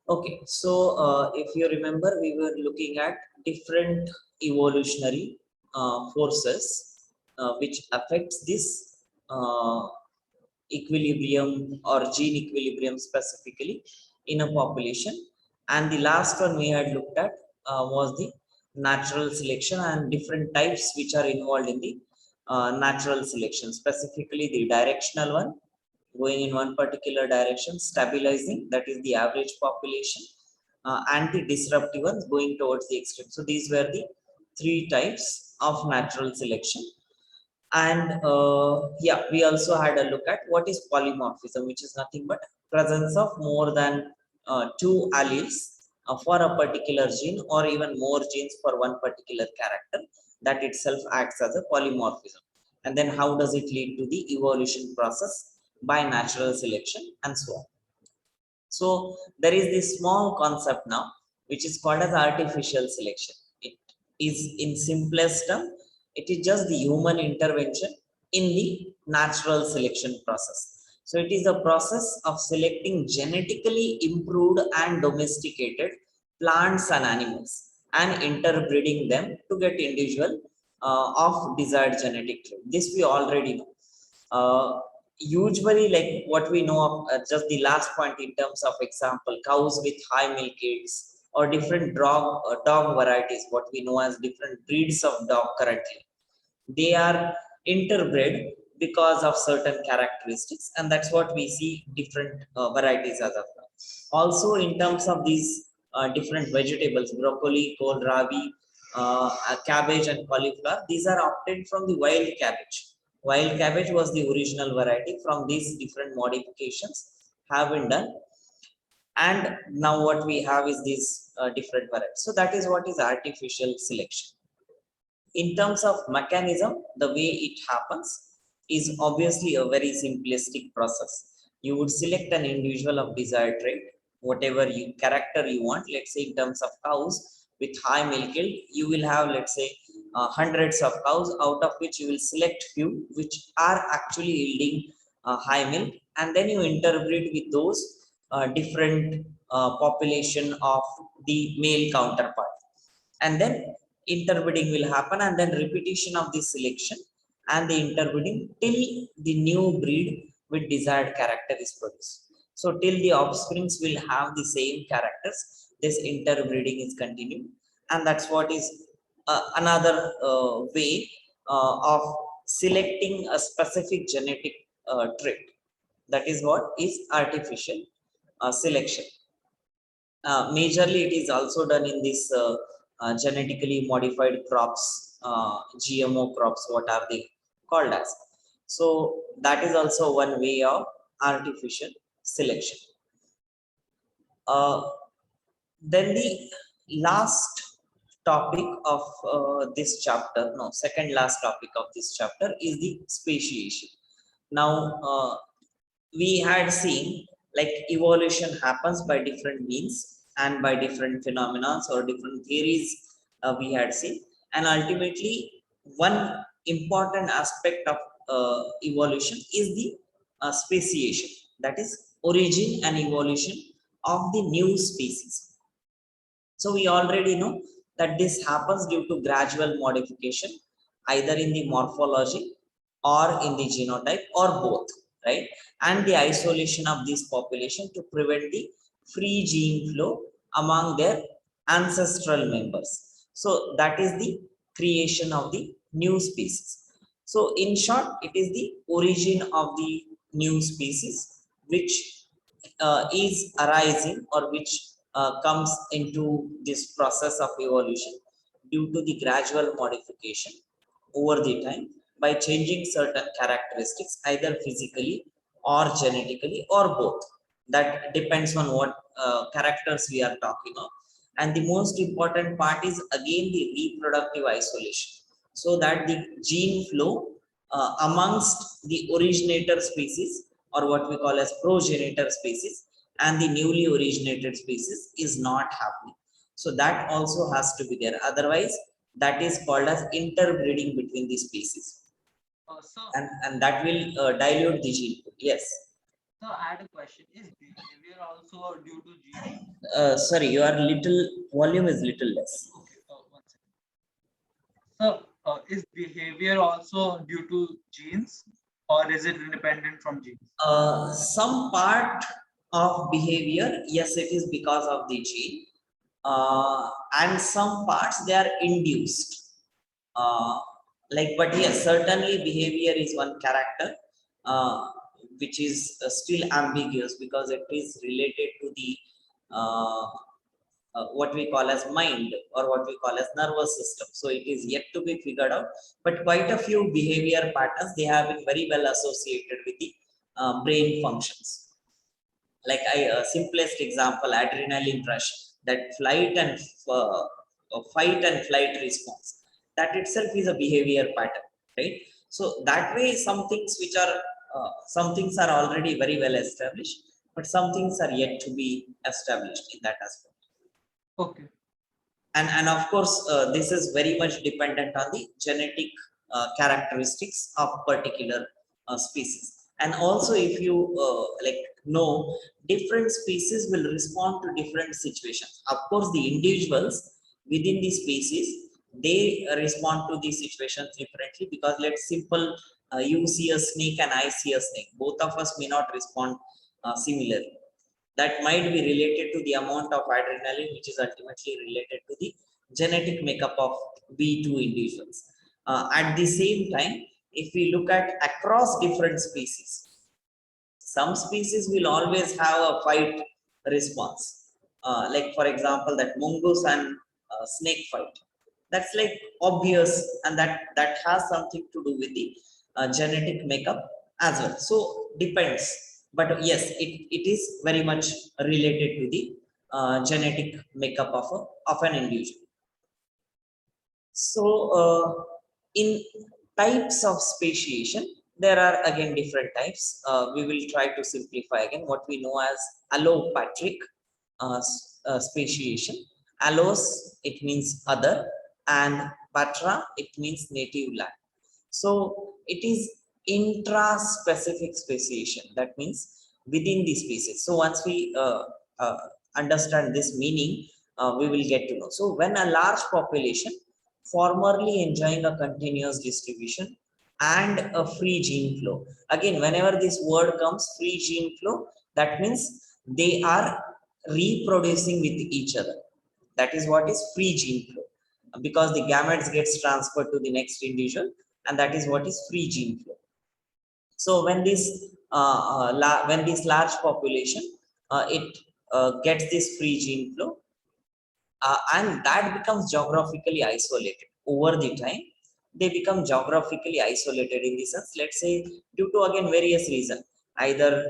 Okay, so if you remember, we were looking at different evolutionary forces which affects this uh, equilibrium or gene equilibrium specifically in a population. And the last one we had looked at was the natural selection and different types which are involved in the natural selection, specifically the directional one going in one particular direction, stabilizing, that is the average population, anti-disruptive ones going towards the extreme. So these were the three types of natural selection. And yeah, we also had a look at what is polymorphism, which is nothing but presence of more than two alleles for a particular gene or even more genes for one particular character. That itself acts as a polymorphism. And then how does it lead to the evolution process by natural selection and so on. So there is this small concept now which is called as artificial selection. It is in simplest term, it is just the human intervention in the natural selection process. So it is a process of selecting genetically improved and domesticated plants and animals and interbreeding them to get individual of desired genetic trait. This we already know. Usually, like what we know of, just the last point in terms of example, cows with high milk yields or different dog varieties, what we know as different breeds of dog currently, they are interbred because of certain characteristics, and that's what we see different varieties as of now. Also in terms of these different vegetables, broccoli, kohlrabi, cabbage and cauliflower, these are obtained from the wild cabbage. Wild cabbage was the original variety. From these different modifications have been done, and now what we have is these different varieties. So that is what is artificial selection. In terms of mechanism, the way it happens is obviously a very simplistic process. You would select an individual of desired trait, whatever you character you want. Let's say in terms of cows with high milk yield, you will have, let's say, hundreds of cows, out of which you will select few which are actually yielding high milk, and then you interbreed with those different population of the male counterpart, and then interbreeding will happen, and then repetition of the selection and the interbreeding till the new breed with desired character is produced. So till the offsprings will have the same characters, this interbreeding is continued, and that's what is another way of selecting a specific genetic trait. That is what is artificial selection. Majorly it is also done in this genetically modified crops, GMO crops, what are they called as. So that is also one way of artificial selection. Then the last topic of this chapter, no, second last topic of this chapter is the speciation. Now we had seen like evolution happens by different means and by different phenomena or different theories, we had seen, and ultimately one important aspect of evolution is the speciation, that is origin and evolution of the new species. So we already know that this happens due to gradual modification, either in the morphology or in the genotype or both, right? And the isolation of this population to prevent the free gene flow among their ancestral members. So that is the creation of the new species. So in short, it is the origin of the new species which is arising, or which comes into this process of evolution due to the gradual modification over the time by changing certain characteristics, either physically or genetically or both. That depends on what characters we are talking of. And the most important part is again the reproductive isolation, so that the gene flow amongst the originator species, or what we call as progenitor species, and the newly originated species is not happening. So that also has to be there, otherwise that is called as interbreeding between the species, So and that will dilute the gene pool. Yes. So I had a question. Is behavior also due to genes? Sorry, your little volume is little less. Okay, 1 second. So is behavior also due to genes, or is it independent from genes? Some part of behavior, yes, it is because of the gene, and some parts they are induced. Uh, but yes, certainly behavior is one character, uh, which is still ambiguous because it is related to the uh, what we call as mind or what we call as nervous system. So it is yet to be figured out. But quite a few behavior patterns they have been very well associated with the brain functions. Like simplest example, adrenaline rush, that fight and flight response. That itself is a behavior pattern, right? So that way, some things are already very well established, but some things are yet to be established in that aspect. Okay. And of course this is very much dependent on the genetic characteristics of particular species. And also if you know, different species will respond to different situations. Of course the individuals within the species, they respond to these situations differently, because let's simple, you see a snake and I see a snake, both of us may not respond similarly. That might be related to the amount of adrenaline, which is ultimately related to the genetic makeup of we two individuals. At the same time, if we look at across different species, some species will always have a fight response. Like for example, that mongoose and snake fight. That's like obvious, and that has something to do with the genetic makeup as well. So depends, but yes, it is very much related to the genetic makeup of an individual. So, in types of speciation, there are again different types. We will try to simplify again what we know as allopatric speciation. Allos, it means other, and patra, it means native land. So, it is intra-specific speciation. That means within the species. So, once we uh, understand this meaning, we will get to know. So, when a large population formerly enjoying a continuous distribution and a free gene flow. Again, whenever this word comes, free gene flow, that means they are reproducing with each other. That is what is free gene flow, because the gametes gets transferred to the next individual, and that is what is free gene flow. So when this large population it gets this free gene flow, and that becomes geographically isolated over the time. They become geographically isolated in the sense, let's say, due to again various reasons, either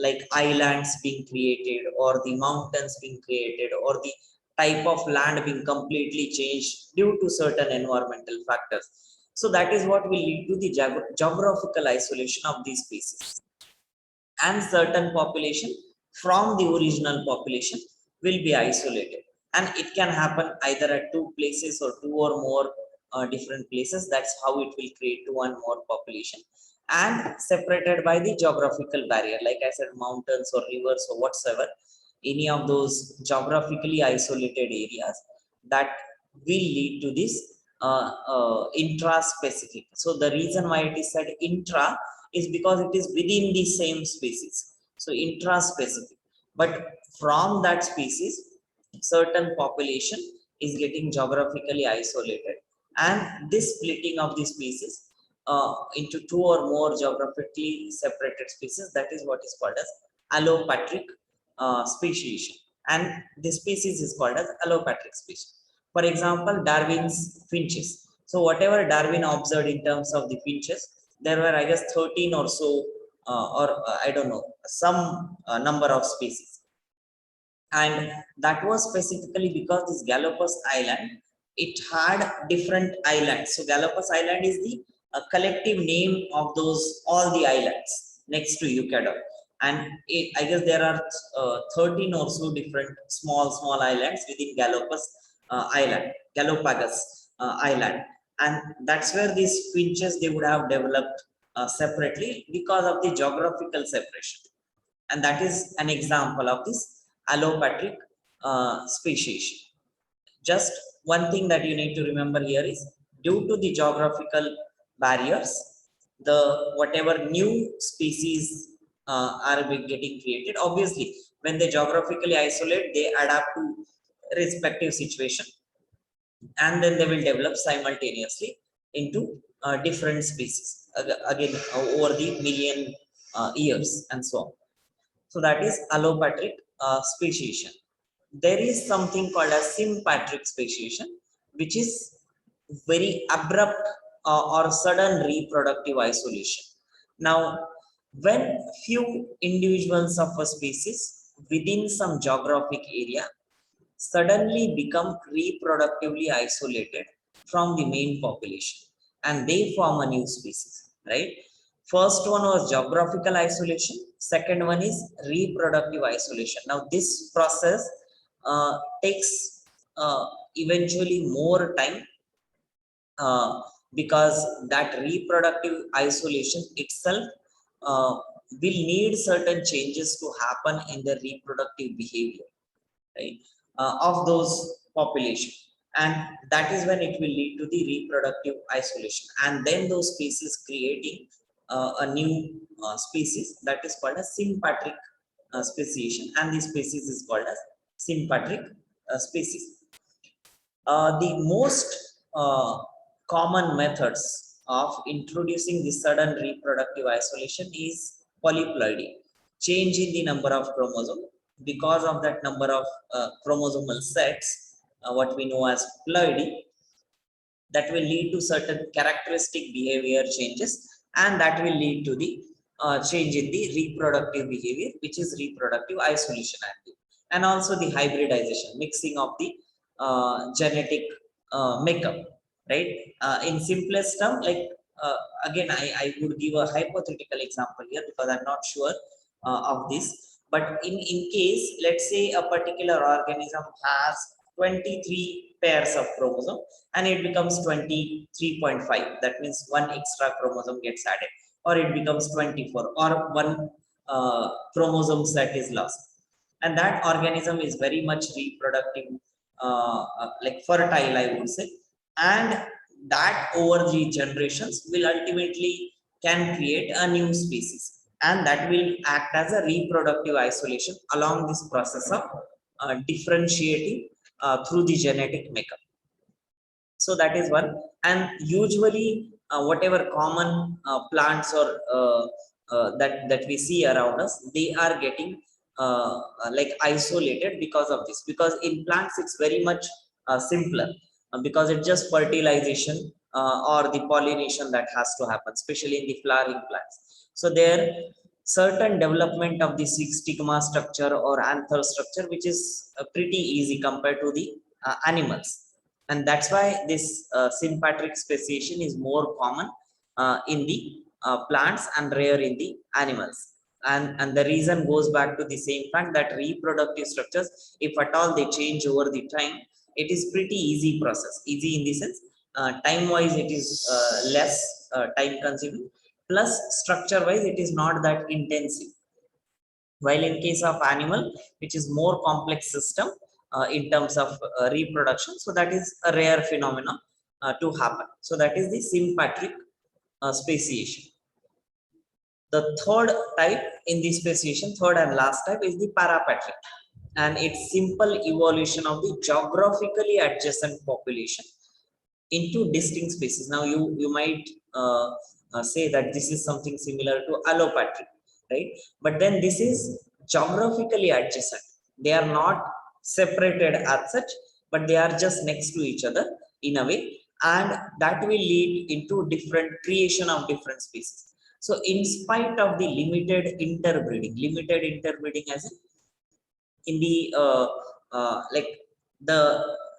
like islands being created, or the mountains being created, or the type of land being completely changed due to certain environmental factors. So that is what will lead to the geographical isolation of these species, and certain population from the original population will be isolated. And it can happen either at two places or two or more different places. That's how it will create one more population, and separated by the geographical barrier, like I said, mountains or rivers or whatsoever, any of those geographically isolated areas, that will lead to this intra-specific. So the reason why it is said intra is because it is within the same species, so intra-specific. But from that species, certain population is getting geographically isolated, and this splitting of the species into two or more geographically separated species, that is what is called as allopatric speciation, and the species is called as allopatric species. For example, Darwin's finches. So whatever Darwin observed in terms of the finches, there were, I guess, 13 or so, or I don't know, some number of species. And that was specifically because this Galapagos Island, it had different islands. So Galapagos Island is the collective name of those all the islands next to Ecuador, and I guess there are 13 or so different small islands within Galapagos Island, and that's where these finches they would have developed separately because of the geographical separation. And that is an example of this allopatric speciation. Just one thing that you need to remember here is, due to the geographical barriers, the whatever new species are getting created, obviously when they geographically isolate, they adapt to respective situation, and then they will develop simultaneously into different species again over the million years and so on. So that is allopatric speciation. There is something called as sympatric speciation, which is very abrupt or sudden reproductive isolation. Now, when few individuals of a species within some geographic area suddenly become reproductively isolated from the main population and they form a new species, right? First one was geographical isolation, second one is reproductive isolation. Now, this process takes eventually more time because that reproductive isolation itself will need certain changes to happen in the reproductive behavior, right, of those population, and that is when it will lead to the reproductive isolation, and then those species creating a new species that is called as sympatric speciation, and this species is called as sympatric species. The most common methods of introducing the sudden reproductive isolation is polyploidy, change in the number of chromosomes. Because of that number of chromosomal sets, what we know as ploidy, that will lead to certain characteristic behavior changes, and that will lead to the change in the reproductive behavior, which is reproductive isolation, and also the hybridization, mixing of the genetic makeup, right? In simplest term, like again, I would give a hypothetical example here because I'm not sure of this, but in case, let's say a particular organism has 23 pairs of chromosome and it becomes 23.5, that means one extra chromosome gets added, or it becomes 24, or one chromosome set is lost, and that organism is very much reproductive, like fertile, I would say, and that over the generations will ultimately can create a new species, and that will act as a reproductive isolation along this process of differentiating through the genetic makeup. So that is one. And usually whatever common plants or that we see around us, they are getting like isolated because of this, because in plants it's very much simpler, because it's just fertilization or the pollination that has to happen, especially in the flowering plants. So there certain development of the stigma structure or anther structure, which is pretty easy compared to the animals, and that's why this sympatric speciation is more common in the plants and rare in the animals. And the reason goes back to the same fact that reproductive structures, if at all they change over the time, it is pretty easy process. Easy in the sense, time wise it is less time consuming, plus structure wise it is not that intensive. While in case of animal, which is more complex system in terms of reproduction, so that is a rare phenomenon to happen. So that is the sympatric speciation. The third type in the speciation, third and last type, is the parapatric, and it's simple evolution of the geographically adjacent population into distinct species. Now you might say that this is something similar to allopatric, right? But then this is geographically adjacent. They are not separated as such, but they are just next to each other in a way, and that will lead into different creation of different species. So in spite of the limited interbreeding as in the like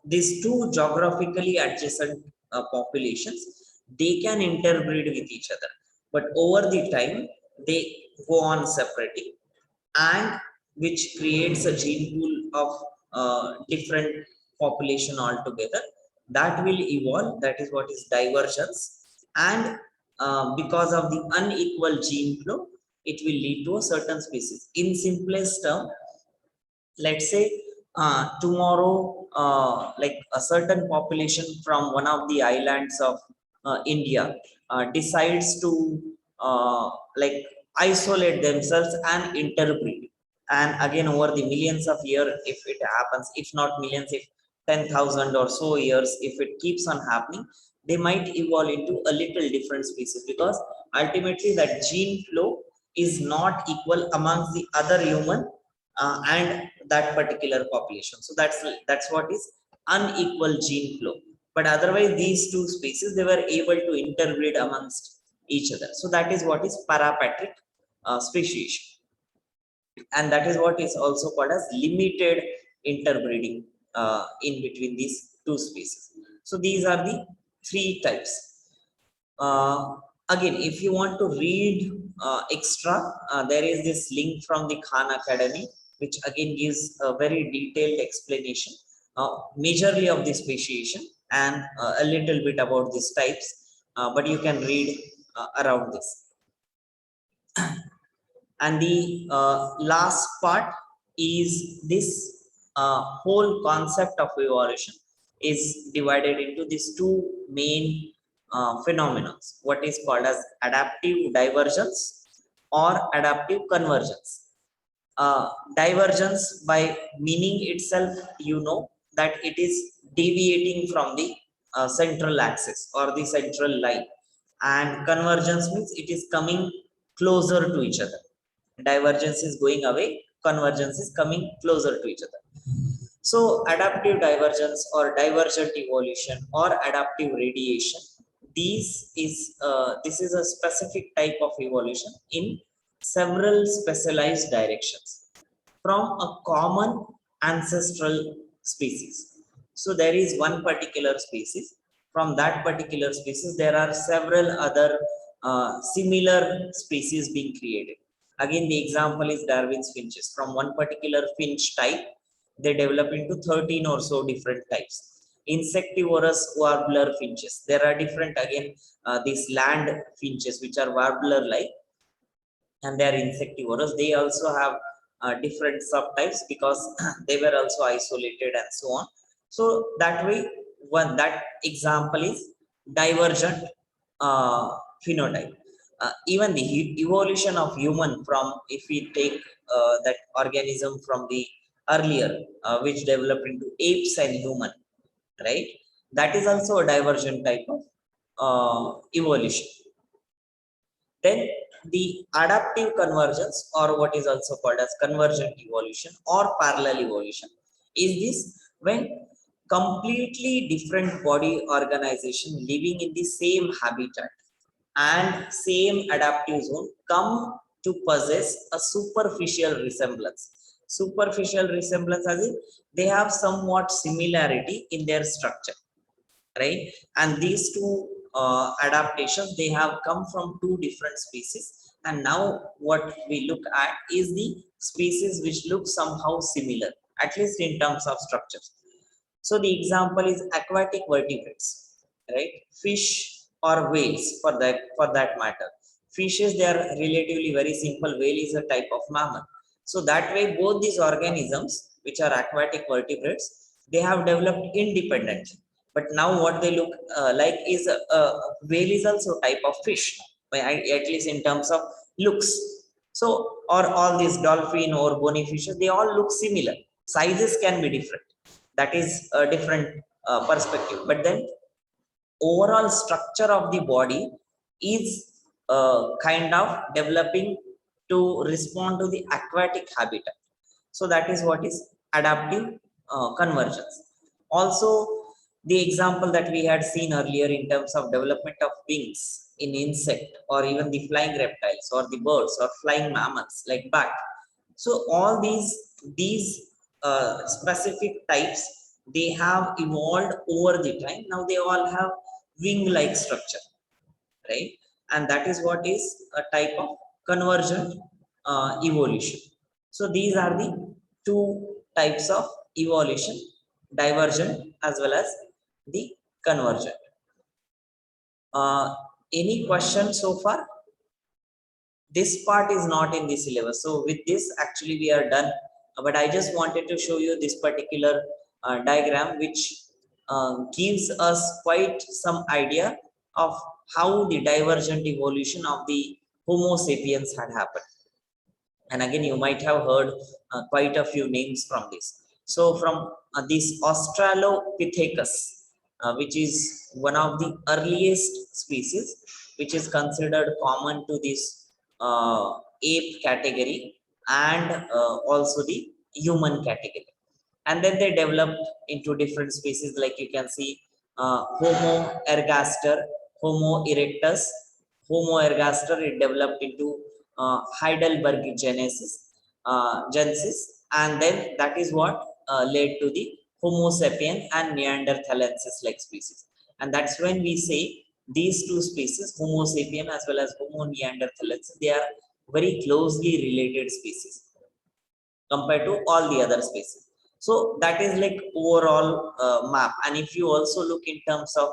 these two geographically adjacent populations, they can interbreed with each other, but over the time they go on separating, and which creates a gene pool of different population altogether, that will evolve. That is what is divergence, and because of the unequal gene flow, it will lead to a certain species. In simplest term, let's say tomorrow, like a certain population from one of the islands of India decides to uh, like isolate themselves and interbreed. And again, over the millions of years, if it happens, if not millions, if 10,000 or so years, if it keeps on happening, they might evolve into a little different species, because ultimately that gene flow is not equal amongst the other human and that particular population. So that's what is unequal gene flow. But otherwise, these two species, they were able to interbreed amongst each other. So that is what is parapatric speciation, and that is what is also called as limited interbreeding in between these two species. So these are the three types. Again, if you want to read extra, there is this link from the Khan Academy, which again gives a very detailed explanation, majorly of the speciation and a little bit about these types, but you can read around this. And the last part is this whole concept of evolution is divided into these two main phenomena, what is called as adaptive divergence or adaptive convergence. Divergence, by meaning itself, you know that it is deviating from the central axis or the central line, and convergence means it is coming closer to each other. Divergence is going away, convergence is coming closer to each other. So adaptive divergence or divergent evolution or adaptive radiation, this is a specific type of evolution in several specialized directions from a common ancestral species. So there is one particular species. From that particular species, there are several other similar species being created. Again, the example is Darwin's finches. From one particular finch type, they develop into 13 or so different types. Insectivorous warbler finches. There are different, again, these land finches, which are warbler-like, and they are insectivorous. They also have different subtypes because they were also isolated and so on. So that way, one that example is divergent phenotype. Even the evolution of human, from if we take that organism from the earlier, which developed into apes and human, right? That is also a divergent type of evolution. Then the adaptive convergence, or what is also called as convergent evolution or parallel evolution, is this when completely different body organization living in the same habitat and same adaptive zone come to possess a superficial resemblance. Superficial resemblance as in they have somewhat similarity in their structure, right? And these two adaptations, they have come from two different species, and now what we look at is the species which look somehow similar, at least in terms of structures. So the example is aquatic vertebrates, right? Fish or whales, for that matter. Fishes, they are relatively very simple. Whale is a type of mammal. So that way, both these organisms, which are aquatic vertebrates, they have developed independently. But now what they look like is whale is also a type of fish, at least in terms of looks. So, or all these dolphin or bony fishes, they all look similar. Sizes can be different. That is a different perspective. But then overall structure of the body is kind of developing to respond to the aquatic habitat. So that is what is adaptive convergence. Also, the example that we had seen earlier in terms of development of wings in insect, or even the flying reptiles or the birds or flying mammals like bat. So all these specific types, they have evolved over the time. Now they all have wing like structure, right? And that is what is a type of convergent evolution. So these are the two types of evolution: divergent as well as the convergent. Any question so far? This part is not in the syllabus. So with this, actually we are done. But I just wanted to show you this particular diagram, which gives us quite some idea of how the divergent evolution of the Homo sapiens had happened. And again, you might have heard quite a few names from this. So from this Australopithecus, which is one of the earliest species, which is considered common to this ape category and also the human category. And then they developed into different species, like you can see Homo ergaster, Homo erectus. Homo ergaster, it developed into Heidelberg genesis, and then that is what led to the Homo sapien and Neanderthalensis like species. And that's when we say these two species, Homo sapien as well as Homo neanderthalensis, they are very closely related species compared to all the other species. So that is like overall map. And if you also look in terms of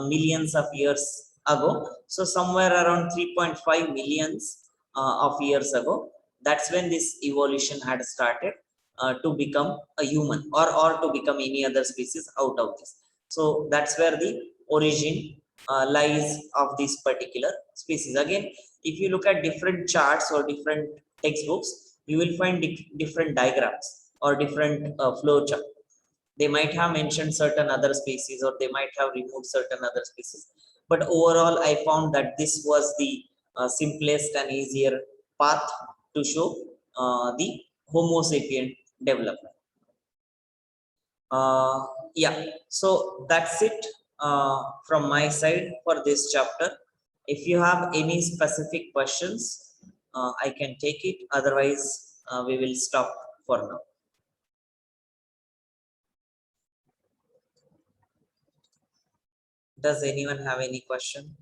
millions of years ago, so somewhere around 3.5 millions of years ago, that's when this evolution had started to become a human, or to become any other species out of this. So that's where the origin lies of this particular species. Again, if you look at different charts or different textbooks, you will find different diagrams or different flow chart. They might have mentioned certain other species, or they might have removed certain other species. But overall, I found that this was the simplest and easier path to show the Homo sapien development. Yeah, so that's it from my side for this chapter. If you have any specific questions, I can take it. Otherwise, we will stop for now. Does anyone have any question?